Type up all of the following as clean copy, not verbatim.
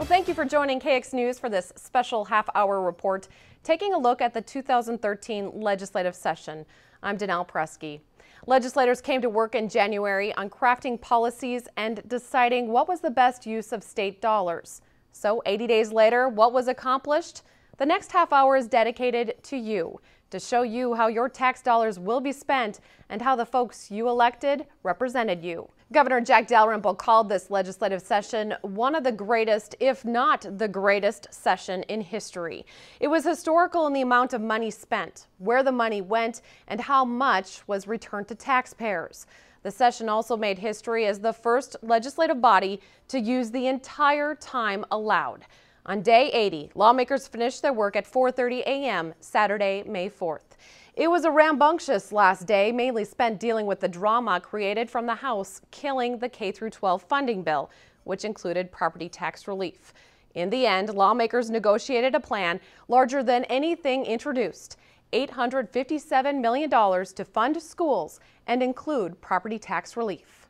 Thank you for joining KX News for this special half-hour report, taking a look at the 2013 legislative session. I'm Donnell Preksey. Legislators came to work in January on crafting policies and deciding what was the best use of state dollars. So 80 days later, what was accomplished? The next half hour is dedicated to you, to show you how your tax dollars will be spent and how the folks you elected represented you. Governor Jack Dalrymple called this legislative session one of the greatest, if not the greatest, session in history. It was historical in the amount of money spent, where the money went, and how much was returned to taxpayers. The session also made history as the first legislative body to use the entire time allowed. On day 80, lawmakers finished their work at 4:30 a.m. Saturday, May 4th. It was a rambunctious last day, mainly spent dealing with the drama created from the House killing the K-12 funding bill, which included property tax relief. In the end, lawmakers negotiated a plan larger than anything introduced, $857 million to fund schools and include property tax relief.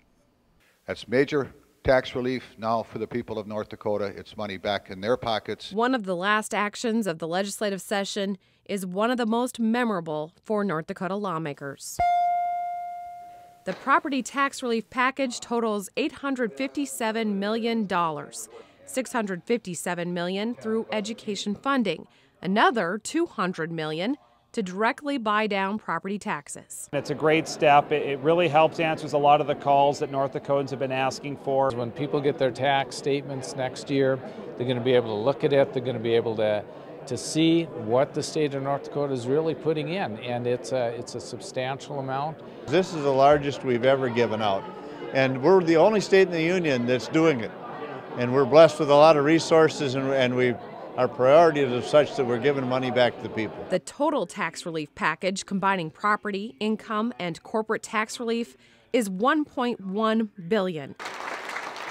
That's major tax relief now for the people of North Dakota. It's money back in their pockets. One of the last actions of the legislative session is one of the most memorable for North Dakota lawmakers. The property tax relief package totals $857 million, $657 million through education funding, another $200 million to directly buy down property taxes. It's a great step. It really helps answers a lot of the calls that North Dakotans have been asking for. When people get their tax statements next year, they're going to be able to look at it, they're going to be able to see what the state of North Dakota is really putting in, and it's a substantial amount. This is the largest we've ever given out, and we're the only state in the union that's doing it. And we're blessed with a lot of resources, and our priorities are such that we're giving money back to the people. The total tax relief package, combining property, income, and corporate tax relief, is $1.1 billion.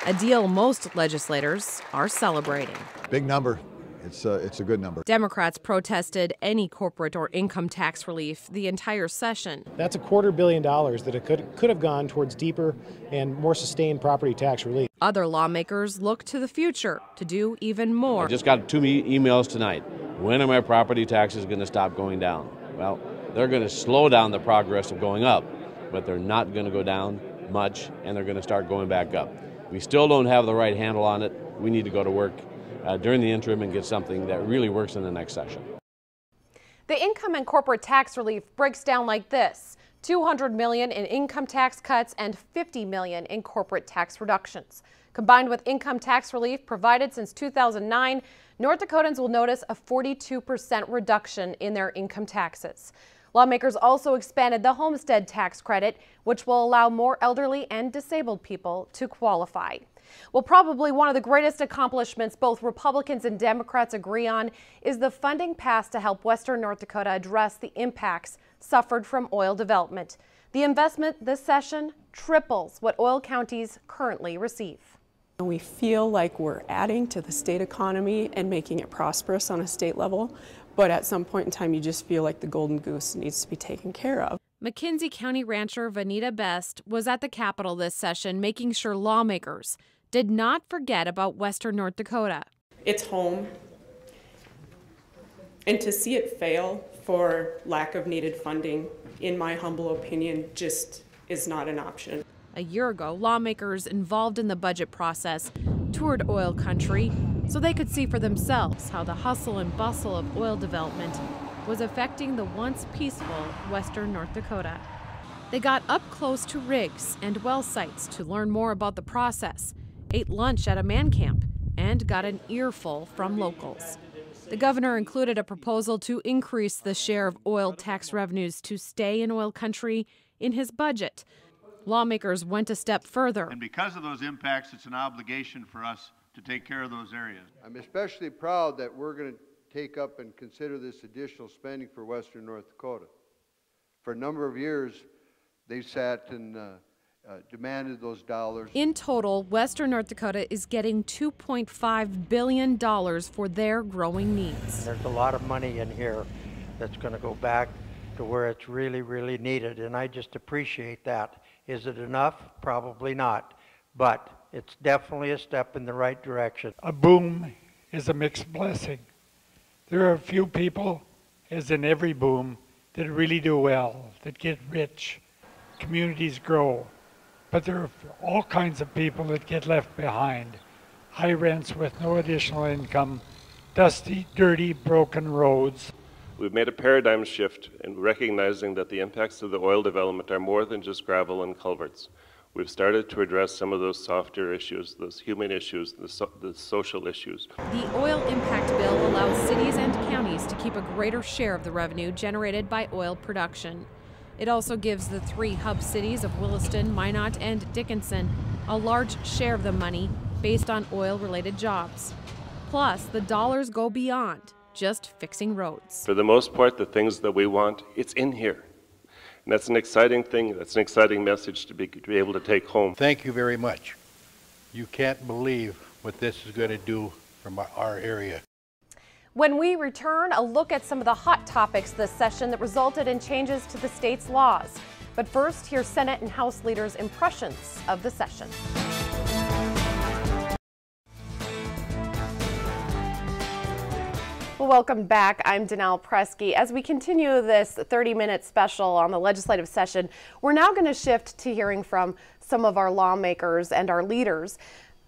A deal most legislators are celebrating. Big number. It's a good number. Democrats protested any corporate or income tax relief the entire session. That's $250 million that it could have gone towards deeper and more sustained property tax relief. Other lawmakers look to the future to do even more. I just got 2 emails tonight. When are my property taxes going to stop going down? Well, they're going to slow down the progress of going up, but they're not going to go down much, and they're going to start going back up. We still don't have the right handle on it. We need to go to work during the interim and get something that really works in the next session. The income and corporate tax relief breaks down like this: $200 million in income tax cuts and $50 million in corporate tax reductions. Combined with income tax relief provided since 2009, North Dakotans will notice a 42% reduction in their income taxes. Lawmakers also expanded the Homestead Tax Credit, which will allow more elderly and disabled people to qualify. Well, probably one of the greatest accomplishments both Republicans and Democrats agree on is the funding passed to help Western North Dakota address the impacts suffered from oil development. The investment this session triples what oil counties currently receive. We feel like we're adding to the state economy and making it prosperous on a state level, but at some point in time you just feel like the golden goose needs to be taken care of. McKinsey County rancher Vanita Best was at the Capitol this session, making sure lawmakers did not forget about Western North Dakota. It's home, and to see it fail for lack of needed funding, in my humble opinion, just is not an option. A year ago, lawmakers involved in the budget process toured oil country so they could see for themselves how the hustle and bustle of oil development was affecting the once peaceful Western North Dakota. They got up close to rigs and well sites to learn more about the process, ate lunch at a man camp, and got an earful from locals. The governor included a proposal to increase the share of oil tax revenues to stay in oil country in his budget. Lawmakers went a step further. And because of those impacts, it's an obligation for us to take care of those areas. I'm especially proud that we're going to take up and consider this additional spending for Western North Dakota. For a number of years, they sat and demanded those dollars. In total, Western North Dakota is getting $2.5 billion for their growing needs. There's a lot of money in here that's going to go back to where it's really, really needed, and I just appreciate that. Is it enough? Probably not, but it's definitely a step in the right direction. A boom is a mixed blessing. There are a few people, as in every boom, that really do well, that get rich, communities grow. But there are all kinds of people that get left behind. High rents with no additional income, dusty, dirty, broken roads. We've made a paradigm shift in recognizing that the impacts of the oil development are more than just gravel and culverts. We've started to address some of those softer issues, those human issues, the social issues. The oil impact bill allows cities and counties to keep a greater share of the revenue generated by oil production. It also gives the 3 hub cities of Williston, Minot, and Dickinson a large share of the money based on oil-related jobs. Plus, the dollars go beyond just fixing roads. For the most part, the things that we want, it's in here. And that's an exciting thing, that's an exciting message to be able to take home. Thank you very much. You can't believe what this is going to do for our area. When we return, a look at some of the hot topics this session that resulted in changes to the state's laws. But first, here's Senate and House leaders' impressions of the session. Well, welcome back. I'm Donnell Preksey. As we continue this 30-minute special on the legislative session, we're now going to shift to hearing from some of our lawmakers and our leaders.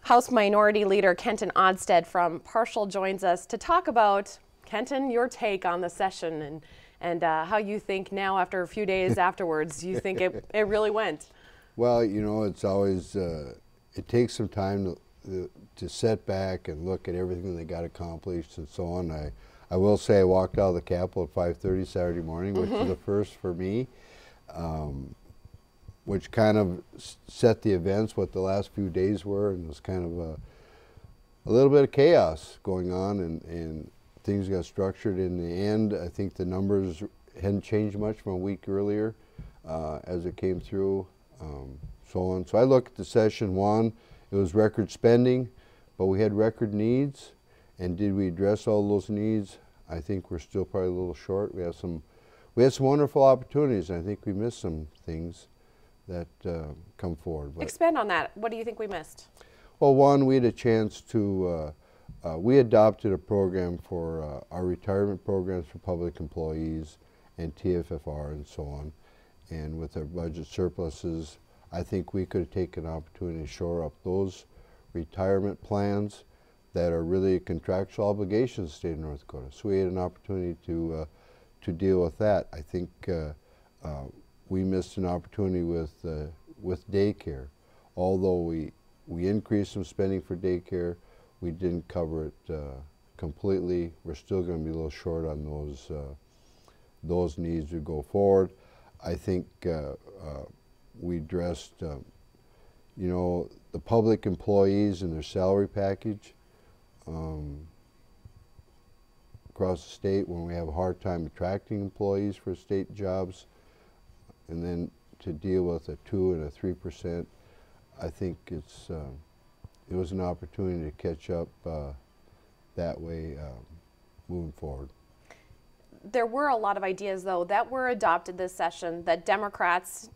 House Minority Leader Kenton Odstead from Partial joins us to talk about, Kenton, your take on the session and how you think now, after a few days afterwards, you think it really went. Well, you know, it's always, it takes some time to set back and look at everything that got accomplished and so on. I will say I walked out of the Capitol at 5:30 Saturday morning, which is a first for me, which kind of set the events, what the last few days were, and it was kind of a little bit of chaos going on, and things got structured. In the end, I think the numbers hadn't changed much from a week earlier as it came through, so on. So I look at the session one, it was record spending, but we had record needs, and did we address all those needs? I think we're still probably a little short. We had some wonderful opportunities, and I think we missed some things that come forward. But expand on that. What do you think we missed? Well, one, we had a chance to, we adopted a program for our retirement programs for public employees and TFFR and so on. And with our budget surpluses, I think we could have taken an opportunity to shore up those retirement plans that are really contractual obligations of the state of North Dakota. So we had an opportunity to deal with that. I think we missed an opportunity with daycare. Although we increased some spending for daycare, we didn't cover it completely. We're still going to be a little short on those needs to go forward. I think we addressed, you know, the public employees and their salary package across the state when we have a hard time attracting employees for state jobs, and then to deal with a 2 and a 3%, I think it was an opportunity to catch up that way moving forward. There were a lot of ideas, though, that were adopted this session that Democrats,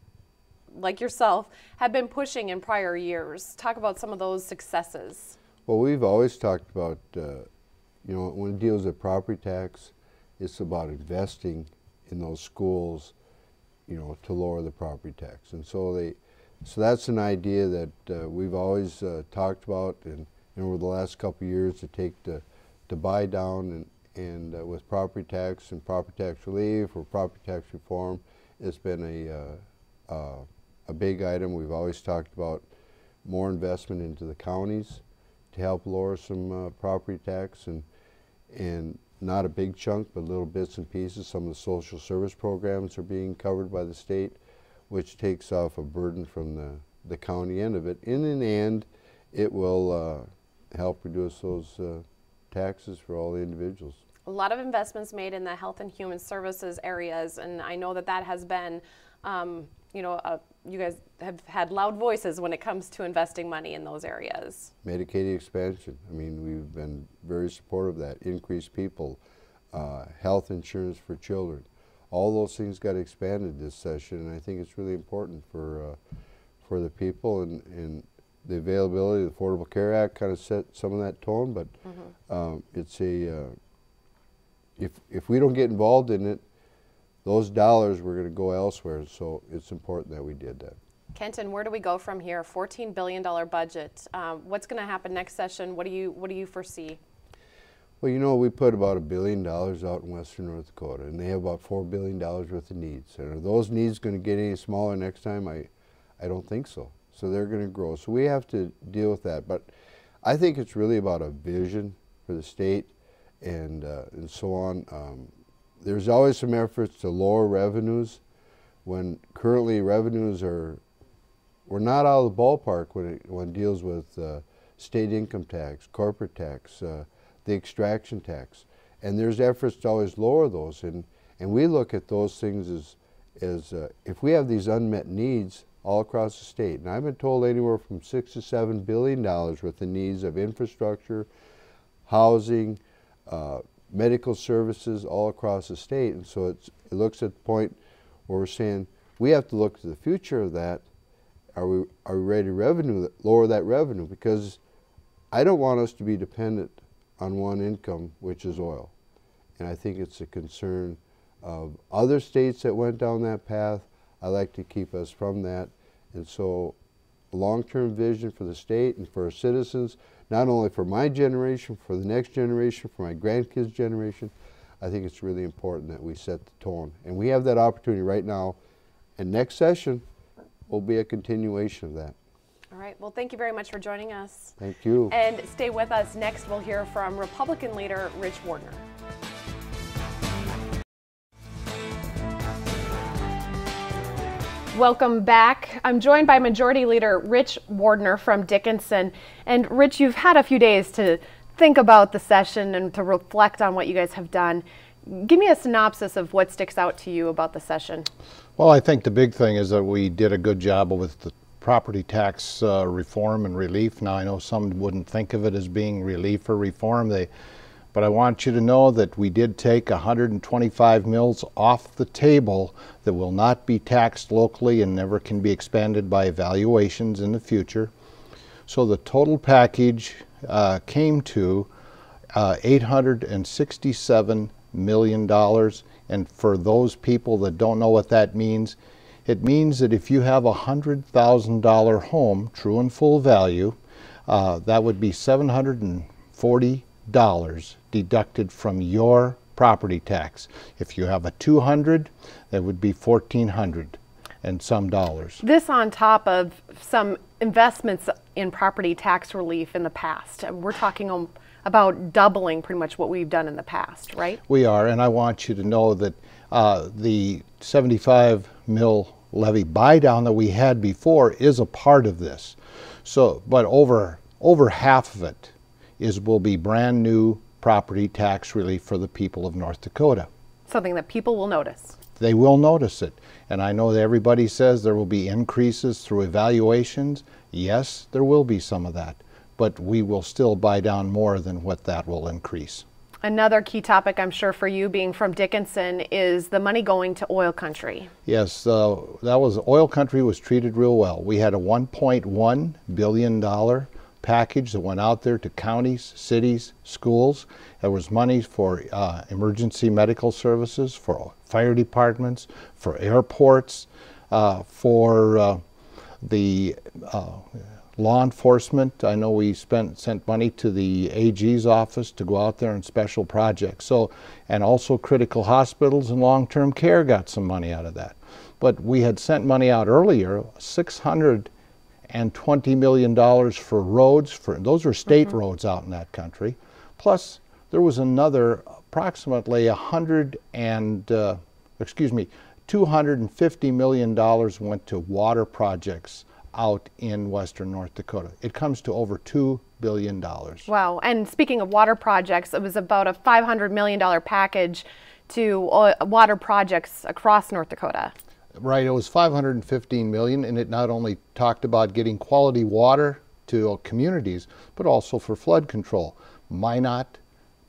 like yourself, have been pushing in prior years. Talk about some of those successes. Well, we've always talked about, you know, when it deals with property tax, it's about investing in those schools, you know, to lower the property tax. And so that's an idea that we've always talked about, and over the last couple of years to take to buy down and with property tax and property tax relief or property tax reform, it's been a big item. We've always talked about more investment into the counties to help lower some property tax, and not a big chunk, but little bits and pieces. Some of the social service programs are being covered by the state, which takes off a burden from the county end of it. And in the end, it will help reduce those taxes for all the individuals. A lot of investments made in the health and human services areas, and I know that has been, you know, you guys have had loud voices when it comes to investing money in those areas. Medicaid Expansion, I mean, we've been very supportive of that. Increased people, health insurance for children. All those things got expanded this session, and I think it's really important for the people, and the availability of the Affordable Care Act kind of set some of that tone, but it's a, if we don't get involved in it, those dollars were going to go elsewhere, so it's important that we did that. Kenton, where do we go from here? $14 billion budget. What's going to happen next session? What do you foresee? Well, you know, we put about $1 billion out in western North Dakota, and they have about $4 billion worth of needs. And are those needs going to get any smaller next time? I don't think so. So they're going to grow. So we have to deal with that. But I think it's really about a vision for the state and so on. There's always some efforts to lower revenues when currently revenues we're not out of the ballpark when it deals with state income tax, corporate tax, the extraction tax. And there's efforts to always lower those. And we look at those things as if we have these unmet needs all across the state, and I've been told anywhere from $6 to $7 billion worth of needs of infrastructure, housing, medical services all across the state. And so it looks at the point where we're saying we have to look to the future of that. Are we ready to lower that revenue? Because I don't want us to be dependent on one income, which is oil. And I think it's a concern of other states that went down that path. I like to keep us from that. And so a long-term vision for the state and for our citizens, not only for my generation, for the next generation, for my grandkids' generation, I think it's really important that we set the tone. And we have that opportunity right now. And next session will be a continuation of that. All right. Well, thank you very much for joining us. Thank you. And stay with us. Next, we'll hear from Republican leader Rich Wardner. Welcome back. I'm joined by Majority Leader Rich Wardner from Dickinson. And Rich, you've had a few days to think about the session and to reflect on what you guys have done. Give me a synopsis of what sticks out to you about the session. Well, I think the big thing is that we did a good job with the property tax reform and relief. Now, I know some wouldn't think of it as being relief or reform, but I want you to know that we did take 125 mills off the table that will not be taxed locally and never can be expanded by valuations in the future. So the total package came to $867 million. And for those people that don't know what that means, it means that if you have a $100,000 home, true and full value, that would be $740 deducted from your property tax. If you have a 200, that would be $1,400 and some dollars. This on top of some investments in property tax relief in the past. We're talking about doubling pretty much what we've done in the past, right? We are, and I want you to know that the 75 mil levy buy down that we had before is a part of this. So, but over half of it will be brand new property tax relief for the people of North Dakota. Something that people will notice. They will notice it. And I know that everybody says there will be increases through evaluations. Yes, there will be some of that, but we will still buy down more than what that will increase. Another key topic, I'm sure, for you being from Dickinson is the money going to oil country. Yes, oil country was treated real well. We had a $1.1 billion package that went out there to counties, cities, schools. There was money for emergency medical services, for fire departments, for airports, for the law enforcement. I know we sent money to the AG's office to go out there on special projects. So, and also critical hospitals and long-term care got some money out of that. But we had sent money out earlier, $620 million for roads. Those are state roads out in that country. Plus, there was another approximately $250 million went to water projects out in western North Dakota. It comes to over $2 billion. Wow, and speaking of water projects, it was about a $500 million package to water projects across North Dakota. Right, it was $515 million, and it not only talked about getting quality water to communities, but also for flood control. Minot,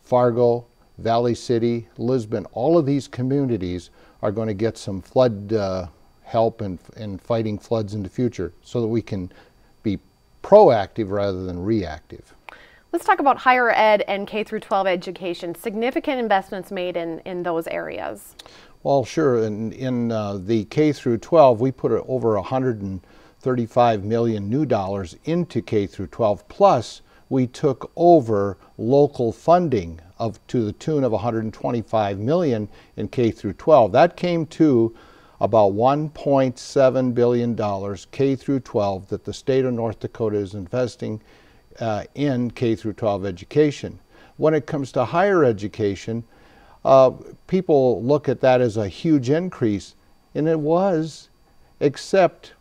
Fargo, Valley City, Lisbon, all of these communities are going to get some flood help in fighting floods in the future so that we can be proactive rather than reactive. Let's talk about higher ed and K through 12 education. Significant investments made in those areas. Well, sure. In the K through 12, we put over $135 million new dollars into K through 12. Plus, we took over local funding to the tune of $125 million in K through 12. That came to about $1.7 billion K through 12 that the state of North Dakota is investing in K through 12 education. When it comes to higher education, people look at that as a huge increase, and it was, except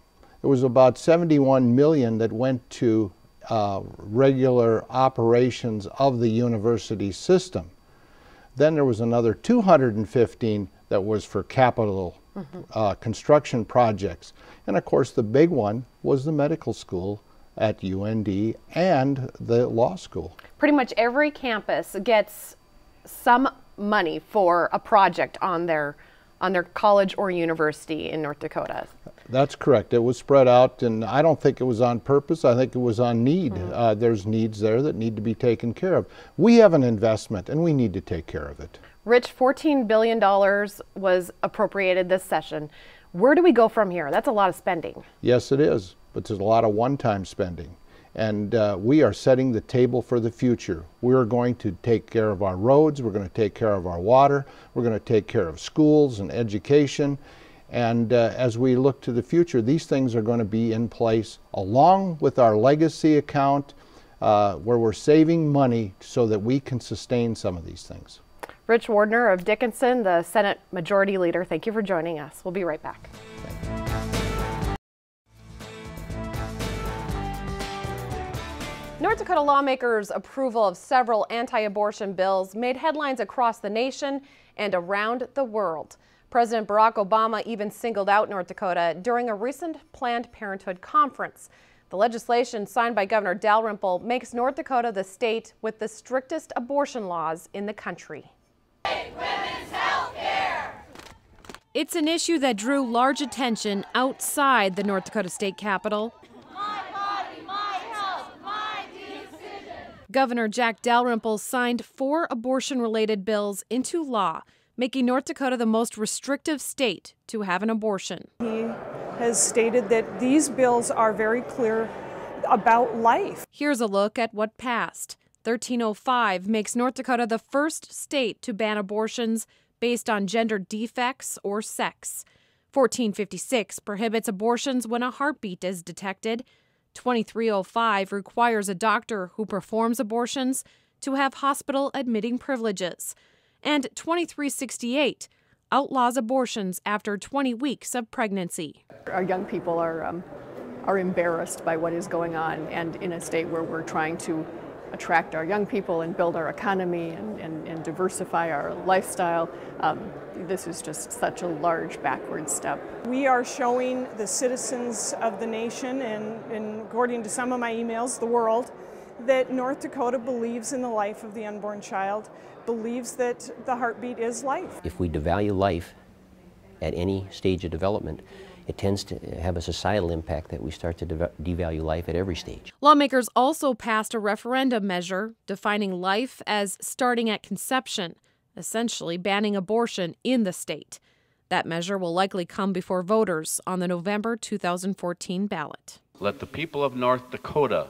it was about $71 million that went to regular operations of the university system. Then there was another $215 that was for capital construction projects. And of course the big one was the medical school at UND and the law school. Pretty much every campus gets some money for a project on their college or university in North Dakota. That's correct. It was spread out, and I don't think it was on purpose. I think it was on need. There's needs there that need to be taken care of. We have an investment, and we need to take care of it. Rich, $14 billion was appropriated this session. Where do we go from here? That's a lot of spending. Yes, it is, but there's a lot of one-time spending. And we are setting the table for the future. We are going to take care of our roads, we're going to take care of our water, we're going to take care of schools and education. And as we look to the future, these things are going to be in place along with our legacy account where we're saving money so that we can sustain some of these things. Rich Wardner of Dickinson, the Senate Majority Leader, thank you for joining us. We'll be right back. North Dakota lawmakers' approval of several anti-abortion bills made headlines across the nation and around the world. President Barack Obama even singled out North Dakota during a recent Planned Parenthood conference. The legislation signed by Governor Dalrymple makes North Dakota the state with the strictest abortion laws in the country. Women's health care. It's an issue that drew large attention outside the North Dakota State Capitol. Governor Jack Dalrymple signed 4 abortion-related bills into law, making North Dakota the most restrictive state to have an abortion. He has stated that these bills are very clear about life. Here's a look at what passed. 1305 makes North Dakota the first state to ban abortions based on gender defects or sex. 1456 prohibits abortions when a heartbeat is detected. 2305 requires a doctor who performs abortions to have hospital admitting privileges. And 2368 outlaws abortions after 20 weeks of pregnancy. Our young people are embarrassed by what is going on, and in a state where we're trying to attract our young people and build our economy and diversify our lifestyle, this is just such a large backward step. We are showing the citizens of the nation and according to some of my emails, the world, that North Dakota believes in the life of the unborn child, believes that the heartbeat is life. If we devalue life at any stage of development, it tends to have a societal impact that we start to devalue life at every stage. Lawmakers also passed a referendum measure defining life as starting at conception, essentially banning abortion in the state. That measure will likely come before voters on the November 2014 ballot. Let the people of North Dakota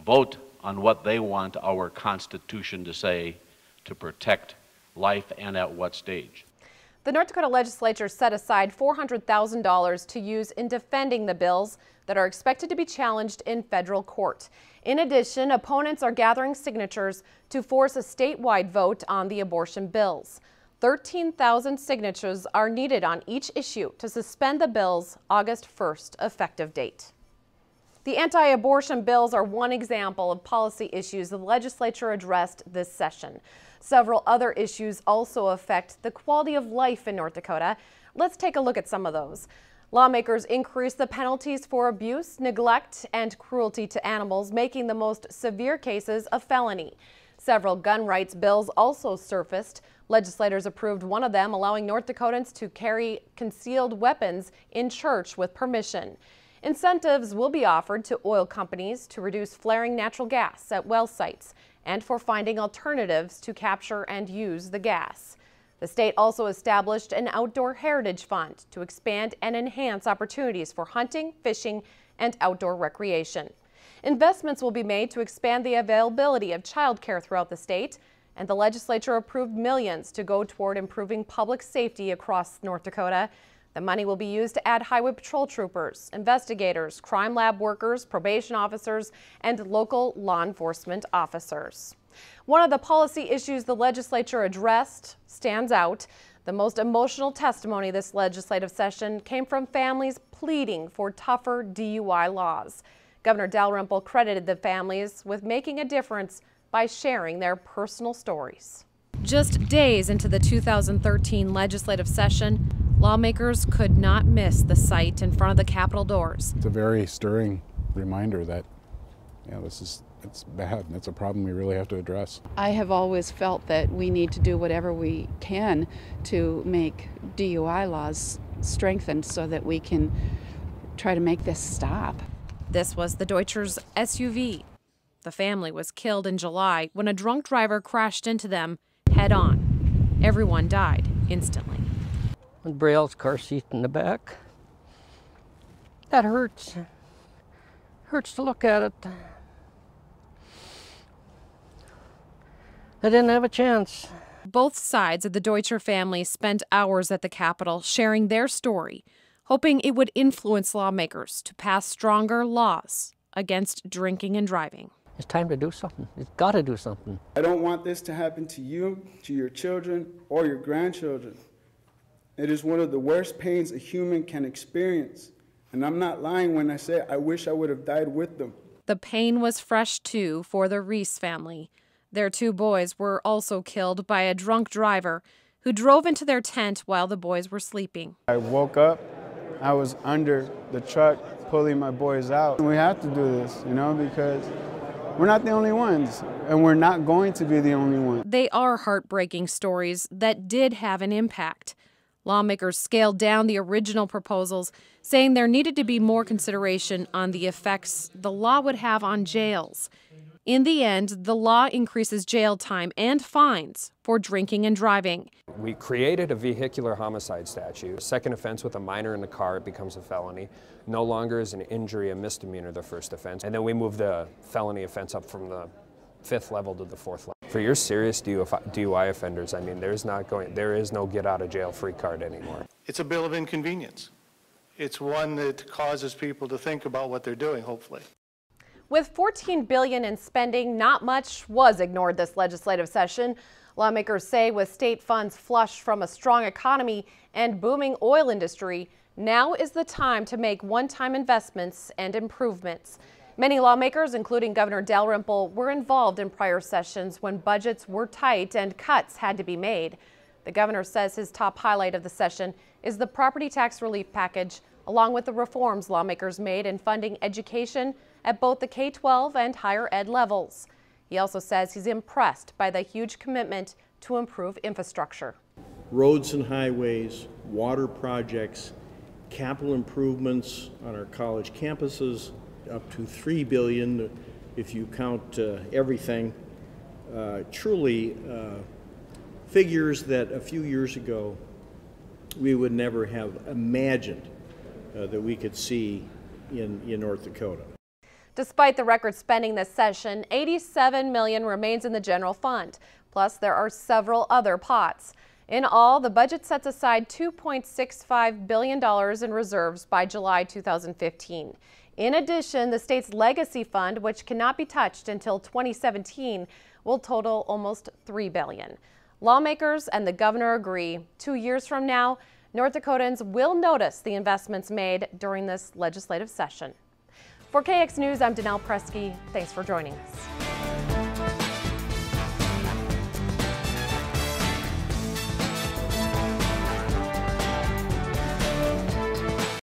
vote on what they want our Constitution to say to protect life and at what stage. The North Dakota legislature set aside $400,000 to use in defending the bills that are expected to be challenged in federal court. In addition, opponents are gathering signatures to force a statewide vote on the abortion bills. 13,000 signatures are needed on each issue to suspend the bill's August 1st effective date. The anti-abortion bills are one example of policy issues the legislature addressed this session. Several other issues also affect the quality of life in North Dakota. Let's take a look at some of those. Lawmakers increased the penalties for abuse, neglect, and cruelty to animals, making the most severe cases a felony. Several gun rights bills also surfaced. Legislators approved one of them, allowing North Dakotans to carry concealed weapons in church with permission. Incentives will be offered to oil companies to reduce flaring natural gas at well sites and for finding alternatives to capture and use the gas. The state also established an outdoor heritage fund to expand and enhance opportunities for hunting, fishing, and outdoor recreation. Investments will be made to expand the availability of childcare throughout the state, and the legislature approved millions to go toward improving public safety across North Dakota. The money will be used to add highway patrol troopers, investigators, crime lab workers, probation officers, and local law enforcement officers. One of the policy issues the legislature addressed stands out. The most emotional testimony this legislative session came from families pleading for tougher DUI laws. Governor Dalrymple credited the families with making a difference by sharing their personal stories. Just days into the 2013 legislative session, lawmakers could not miss the sight in front of the Capitol doors. It's a very stirring reminder that, it's bad. It's a problem we really have to address. I have always felt that we need to do whatever we can to make DUI laws strengthened so that we can try to make this stop. This was the Deutscher's SUV. The family was killed in July when a drunk driver crashed into them head on. Everyone died instantly. With Braille's car seat in the back. That hurts. Hurts to look at it. I didn't have a chance. Both sides of the Deutscher family spent hours at the Capitol sharing their story, hoping it would influence lawmakers to pass stronger laws against drinking and driving. It's time to do something. It's got to do something. I don't want this to happen to you, to your children, or your grandchildren. It is one of the worst pains a human can experience. And I'm not lying when I say I wish I would have died with them. The pain was fresh, too, for the Reese family. Their 2 boys were also killed by a drunk driver who drove into their tent while the boys were sleeping. I woke up, I was under the truck pulling my boys out. We have to do this, because we're not the only ones, and we're not going to be the only ones. They are heartbreaking stories that did have an impact. Lawmakers scaled down the original proposals, saying there needed to be more consideration on the effects the law would have on jails. In the end, the law increases jail time and fines for drinking and driving. We created a vehicular homicide statute. A second offense with a minor in the car, it becomes a felony. No longer is an injury a misdemeanor the first offense. And then we moved the felony offense up from the 5th level to the 4th level. For your serious DUI offenders, there is no get out of jail free card anymore. It's a bill of inconvenience. It's one that causes people to think about what they're doing, hopefully. With $14 billion in spending, not much was ignored this legislative session. Lawmakers say with state funds flush from a strong economy and booming oil industry, now is the time to make one-time investments and improvements. Many lawmakers, including Governor Dalrymple, were involved in prior sessions when budgets were tight and cuts had to be made. The governor says his top highlight of the session is the property tax relief package, along with the reforms lawmakers made in funding education at both the K-12 and higher ed levels. He also says he's impressed by the huge commitment to improve infrastructure. Roads and highways, water projects, capital improvements on our college campuses, up to $3 billion if you count everything. Truly figures that a few years ago we would never have imagined that we could see in North Dakota. Despite the record spending this session, $87 million remains in the general fund. Plus, there are several other pots. In all, the budget sets aside $2.65 billion in reserves by July 2015. In addition, the state's legacy fund, which cannot be touched until 2017, will total almost $3 billion. Lawmakers and the governor agree 2 years from now, North Dakotans will notice the investments made during this legislative session. For KX News, I'm Donnell Preksey. Thanks for joining us.